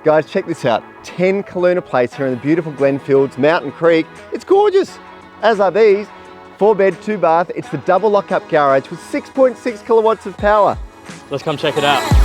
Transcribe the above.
Guys, check this out. 10 Calluna Place here in the beautiful Glenfields, Mountain Creek. It's gorgeous, as are these. 4-bed, 2-bath. It's the double lock-up garage with 6.6 kilowatts of power. Let's come check it out.